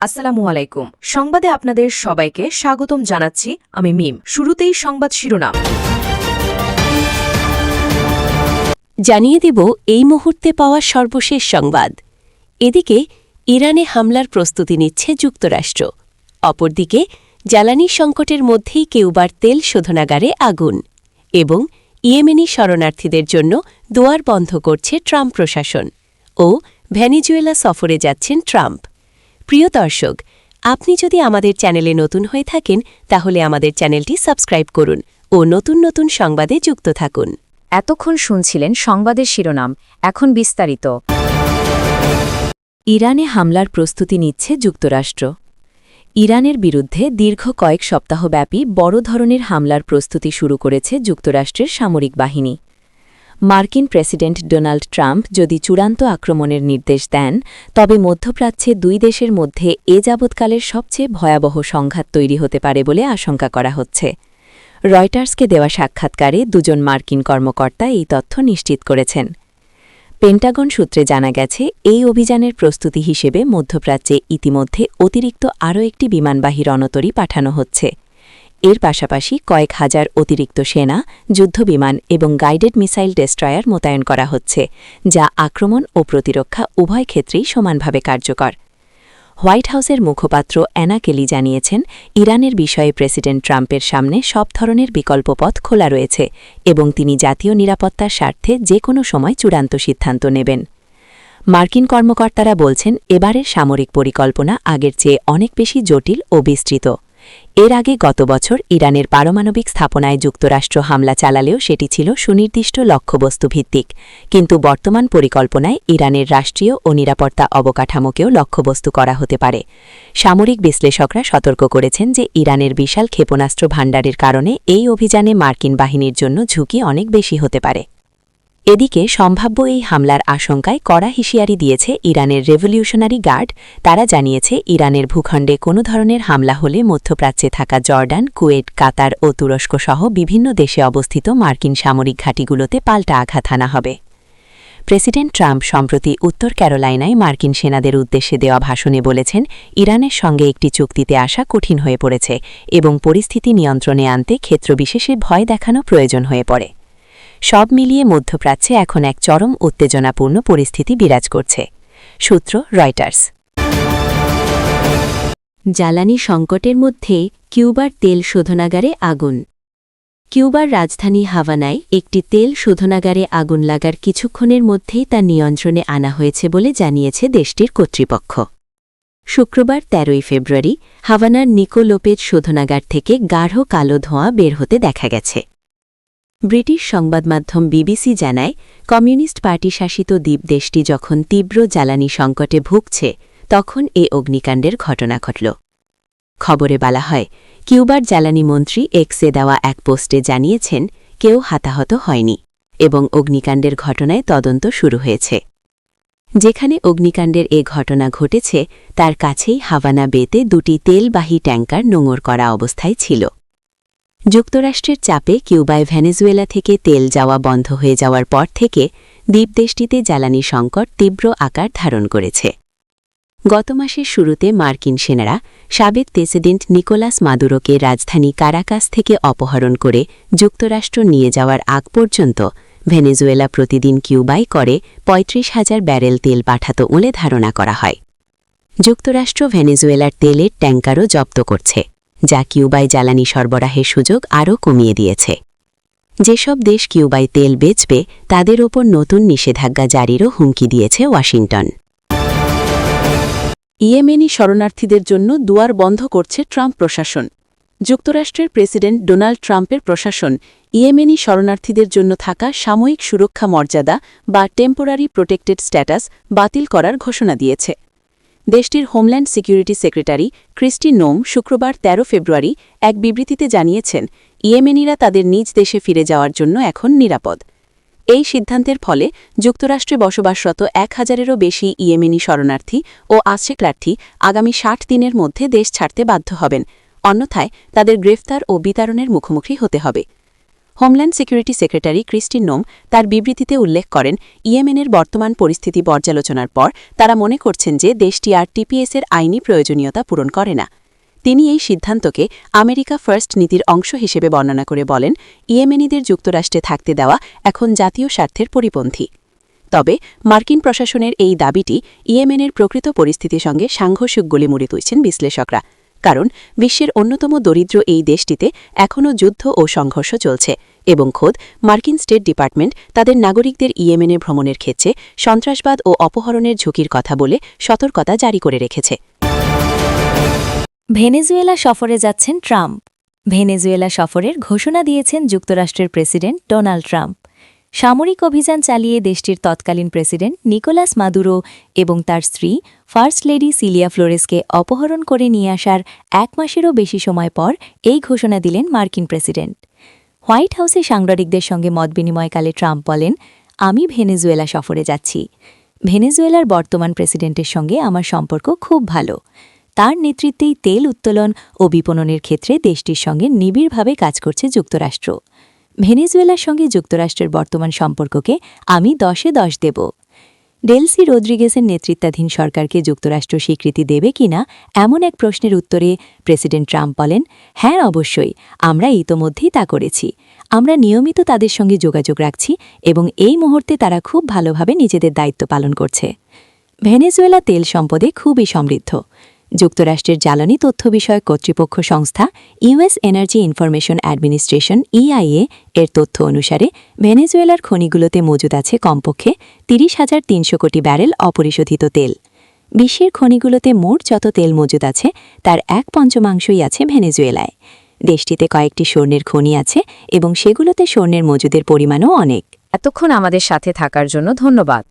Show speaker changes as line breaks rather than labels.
আসসালামু আলাইকুম। সংবাদে আপনাদের সবাইকে স্বাগতম জানাচ্ছি আমি মিম। শুরুতেই সংবাদ শিরোনাম
জানিয়ে দেব এই মুহূর্তে পাওয়া সর্বশেষ সংবাদ। এদিকে ইরানে হামলার প্রস্তুতি নিচ্ছে যুক্তরাষ্ট্র, অপরদিকে জ্বালানি সংকটের মধ্যেই কিউবার তেল শোধনাগারে আগুন, এবং ইয়েমেনি শরণার্থীদের জন্য দুয়ার বন্ধ করছে ট্রাম্প প্রশাসন ও ভেনেজুয়েলা সফরে যাচ্ছেন ট্রাম্প। প্রিয় দর্শক, আপনি যদি আমাদের চ্যানেলে নতুন হয়ে থাকেন তাহলে আমাদের চ্যানেলটি সাবস্ক্রাইব করুন ও নতুন নতুন সংবাদে যুক্ত থাকুন।
এতক্ষণ শুনছিলেন সংবাদের শিরোনাম, এখন বিস্তারিত। ইরানে হামলার প্রস্তুতি নিচ্ছে যুক্তরাষ্ট্র। ইরানের বিরুদ্ধে দীর্ঘ কয়েক সপ্তাহব্যাপী বড় ধরনের হামলার প্রস্তুতি শুরু করেছে যুক্তরাষ্ট্রের সামরিক বাহিনী। মার্কিন প্রেসিডেন্ট ডোনাল্ড ট্রাম্প যদি চূড়ান্ত আক্রমণের নির্দেশ দেন, তবে মধ্যপ্রাচ্যে দুই দেশের মধ্যে এ যাবৎকালের সবচেয়ে ভয়াবহ সংঘাত তৈরি হতে পারে বলে আশঙ্কা করা হচ্ছে। রয়টার্সকে দেওয়া সাক্ষাৎকারে দুজন মার্কিন কর্মকর্তা এই তথ্য নিশ্চিত করেছেন। পেন্টাগন সূত্রে জানা গেছে, এই অভিযানের প্রস্তুতি হিসেবে মধ্যপ্রাচ্যে ইতিমধ্যে অতিরিক্ত আরও একটি বিমানবাহী রণতরী পাঠানো হচ্ছে। এর পাশাপাশি কয়েক হাজার অতিরিক্ত সেনা, যুদ্ধবিমান এবং গাইডেড মিসাইল ডেস্ট্রয়ার মোতায়েন করা হচ্ছে, যা আক্রমণ ও প্রতিরক্ষা উভয় ক্ষেত্রেই সমানভাবে কার্যকর। হোয়াইট হাউসের মুখপাত্র অ্যানা কেলি জানিয়েছেন, ইরানের বিষয়ে প্রেসিডেন্ট ট্রাম্পের সামনে সব ধরনের বিকল্প পথ খোলা রয়েছে এবং তিনি জাতীয় নিরাপত্তার স্বার্থে যে কোনো সময় চূড়ান্ত সিদ্ধান্ত নেবেন। মার্কিন কর্মকর্তারা বলছেন, এবারের সামরিক পরিকল্পনা আগের চেয়ে অনেক বেশি জটিল ও বিস্তৃত। এর আগে গত বছর ইরানের পারমাণবিক স্থাপনায় যুক্তরাষ্ট্র হামলা চালালেও সেটি ছিল সুনির্দিষ্ট লক্ষ্যবস্তু ভিত্তিক, কিন্তু বর্তমান পরিকল্পনায় ইরানের রাষ্ট্রীয় ও নিরাপত্তা অবকাঠামোকেও লক্ষ্যবস্তু করা হতে পারে। সামরিক বিশ্লেষকরা সতর্ক করেছেন যে ইরানের বিশাল ক্ষেপণাস্ত্র ভাণ্ডারের কারণে এই অভিযানে মার্কিন বাহিনীর জন্য ঝুঁকি অনেক বেশি হতে পারে। এদিকে সম্ভাব্য এই হামলার আশঙ্কায় কড়া হুঁশিয়ারি দিয়েছে ইরানের রেভলিউশনারি গার্ড। তারা জানিয়েছে, ইরানের ভূখণ্ডে কোনো ধরনের হামলা হলে মধ্যপ্রাচ্যে থাকা জর্ডান, কুয়েট, কাতার ও তুরস্ক সহ বিভিন্ন দেশে অবস্থিত মার্কিন সামরিক ঘাঁটিগুলোতে পাল্টা আঘাত হানা হবে। প্রেসিডেন্ট ট্রাম্প সম্প্রতি উত্তর ক্যারোলাইনায় মার্কিন সেনাদের উদ্দেশ্যে দেওয়া ভাষণে বলেছেন, ইরানের সঙ্গে একটি চুক্তিতে আসা কঠিন হয়ে পড়েছে এবং পরিস্থিতি নিয়ন্ত্রণে আনতে ক্ষেত্রবিশেষে ভয় দেখানো প্রয়োজন হয়ে পড়ে। সব মিলিয়ে মধ্যপ্রাচ্যে এখন এক চরম উত্তেজনাপূর্ণ পরিস্থিতি বিরাজ করছে। সূত্র রয়টার্স। জ্বালানি সংকটের মধ্যে কিউবার তেল শোধনাগারে আগুন। কিউবার রাজধানী হাভানায় একটি তেল শোধনাগারে আগুন লাগার কিছুক্ষণের মধ্যেই তা নিয়ন্ত্রণে আনা হয়েছে বলে জানিয়েছে দেশটির কর্তৃপক্ষ। শুক্রবার ১৩ ফেব্রুয়ারি হাভানার নিকো লোপেজ শোধনাগার থেকে গাঢ় কালো ধোঁয়া বের হতে দেখা গেছে। ব্রিটিশ সংবাদমাধ্যম বিবিসি জানায়, কমিউনিস্ট পার্টি শাসিত দ্বীপ দেশটি যখন তীব্র জ্বালানি সংকটে ভুগছে তখন এ অগ্নিকাণ্ডের ঘটনা ঘটল। খবরে বলা হয়, কিউবার জ্বালানি মন্ত্রী এক্সে দেওয়া এক পোস্টে জানিয়েছেন, কেউ হতাহত হয়নি এবং অগ্নিকাণ্ডের ঘটনায় তদন্ত শুরু হয়েছে। যেখানে অগ্নিকাণ্ডের এ ঘটনা ঘটেছে তার কাছেই হাভানা বেতে দুটি তেলবাহী ট্যাঙ্কার নোঙর করা অবস্থায় ছিল। যুক্তরাষ্ট্রের চাপে কিউবায় ভেনেজুয়েলা থেকে তেল যাওয়া বন্ধ হয়ে যাওয়ার পর থেকে দ্বীপ দেশটিতে জ্বালানি সংকট তীব্র আকার ধারণ করেছে। গত মাসের শুরুতে মার্কিন সেনারা সাবেক প্রেসিডেন্ট নিকোলাস মাদুরোকে রাজধানী কারাকাস থেকে অপহরণ করে যুক্তরাষ্ট্র নিয়ে যাওয়ার আগ পর্যন্ত ভেনেজুয়েলা প্রতিদিন কিউবায় করে ৩৫,০০০ ব্যারেল তেল পাঠাত বলে ধারণা করা হয়। যুক্তরাষ্ট্র ভেনেজুয়েলার তেলের ট্যাঙ্কারও জব্দ করছে, যা কিউবায় জ্বালানি সরবরাহের সুযোগ আরও কমিয়ে দিয়েছে। যেসব দেশ কিউবায় তেল বেচবে তাদের ওপর নতুন নিষেধাজ্ঞা জারিরও হুমকি দিয়েছে ওয়াশিংটন।
ইয়েমেনি শরণার্থীদের জন্য দুয়ার বন্ধ করছে ট্রাম্প প্রশাসন। যুক্তরাষ্ট্রের প্রেসিডেন্ট ডোনাল্ড ট্রাম্পের প্রশাসন ইয়েমেনি শরণার্থীদের জন্য থাকা সাময়িক সুরক্ষা মর্যাদা বা টেম্পোরারি প্রোটেক্টেড স্ট্যাটাস বাতিল করার ঘোষণা দিয়েছে। দেশটির হোমল্যান্ড সিকিউরিটি সেক্রেটারি ক্রিস্টি নোম শুক্রবার ১৩ ফেব্রুয়ারি এক বিবৃতিতে জানিয়েছেন, ইয়েমেনিরা তাদের নিজ দেশে ফিরে যাওয়ার জন্য এখন নিরাপদ। এই সিদ্ধান্তের ফলে যুক্তরাষ্ট্রে বসবাসরত ১,০০০-এরও বেশি ইয়েমেনি শরণার্থী ও আশ্রয়প্রার্থী আগামী ৬০ দিনের মধ্যে দেশ ছাড়তে বাধ্য হবেন, অন্যথায় তাদের গ্রেফতার ও বিতাড়নের মুখোমুখি হতে হবে। হোমল্যান্ড সিকিউরিটি সেক্রেটারি ক্রিস্টিন নোম তার বিবৃতিতে উল্লেখ করেন ইয়েমেনের বর্তমান পরিস্থিতি পর্যালোচনার পর তারা মনে করছেন যে দেশটি আর টিপিএসের আইনি প্রয়োজনীয়তা পূরণ করে না। তিনি এই সিদ্ধান্তকে আমেরিকা ফার্স্ট নীতির অংশ হিসেবে বর্ণনা করে বলেন, ইয়েমেনিদের যুক্তরাষ্ট্রে থাকতে দেওয়া এখন জাতীয় স্বার্থের পরিপন্থী। তবে মার্কিন প্রশাসনের এই দাবিটি ইয়েমেনের প্রকৃত পরিস্থিতির সঙ্গে সাংঘর্ষিক বলে মনে তুলছেন বিশ্লেষকরা। কারণ বিশ্বের অন্যতম দরিদ্র এই দেশটিতে এখনও যুদ্ধ ও সংঘর্ষ চলছে এবং খোদ মার্কিন স্টেট ডিপার্টমেন্ট তাদের নাগরিকদের ইয়েমেনে ভ্রমণের ক্ষেত্রে সন্ত্রাসবাদ ও অপহরণের ঝুঁকির কথা বলে সতর্কতা জারি করে রেখেছে।
ভেনেজুয়েলা সফরে যাচ্ছেন ট্রাম্প। ভেনেজুয়েলা সফরের ঘোষণা দিয়েছেন যুক্তরাষ্ট্রের প্রেসিডেন্ট ডোনাল্ড ট্রাম্প। সামরিক অভিযান চালিয়ে দেশটির তৎকালীন প্রেসিডেন্ট নিকোলাস মাদুরো এবং তার স্ত্রী ফার্স্ট লেডি সিলিয়া ফ্লোরেসকে অপহরণ করে নিয়ে আসার 1 মাসেরও বেশি সময় পর এই ঘোষণা দিলেন মার্কিন প্রেসিডেন্ট। হোয়াইট হাউসে সাংবাদিকদের সঙ্গে মতবিনিময়কালে ট্রাম্প বলেন, আমি ভেনেজুয়েলা সফরে যাচ্ছি। ভেনেজুয়েলার বর্তমান প্রেসিডেন্টের সঙ্গে আমার সম্পর্ক খুব ভালো। তার নেতৃত্বেই তেল উত্তোলন ও বিপণনের ক্ষেত্রে দেশটির সঙ্গে নিবিড়ভাবে কাজ করছে যুক্তরাষ্ট্র। ভেনেজুয়েলার সঙ্গে যুক্তরাষ্ট্রের বর্তমান সম্পর্ককে আমি 10-এ 10 দেব। ডেলসি রদ্রিগেসের নেতৃত্বাধীন সরকারকে যুক্তরাষ্ট্র স্বীকৃতি দেবে কিনা এমন এক প্রশ্নের উত্তরে প্রেসিডেন্ট ট্রাম্প বলেন, হ্যাঁ অবশ্যই, আমরা ইতোমধ্যেই তা করেছি। আমরা নিয়মিত তাদের সঙ্গে যোগাযোগ রাখছি এবং এই মুহূর্তে তারা খুব ভালোভাবে নিজেদের দায়িত্ব পালন করছে। ভেনেজুয়েলা তেল সম্পদে খুবই সমৃদ্ধ। যুক্তরাষ্ট্রের জ্বালানি তথ্য বিষয়ক কর্তৃপক্ষ সংস্থা US energy information administration EIA এর তথ্য অনুসারে ভেনেজুয়েলার খনিগুলোতে মজুদ আছে কমপক্ষে 30,300 কোটি ব্যারেল অপরিশোধিত তেল। বিশ্বের খনিগুলোতে মোট যত তেল মজুদ আছে তার 1/5 আছে ভেনেজুয়েলায়। দেশটিতে কয়েকটি স্বর্ণের খনি আছে এবং সেগুলোতে স্বর্ণের মজুদের পরিমাণও অনেক।
এতক্ষণ আমাদের সাথে থাকার জন্য ধন্যবাদ।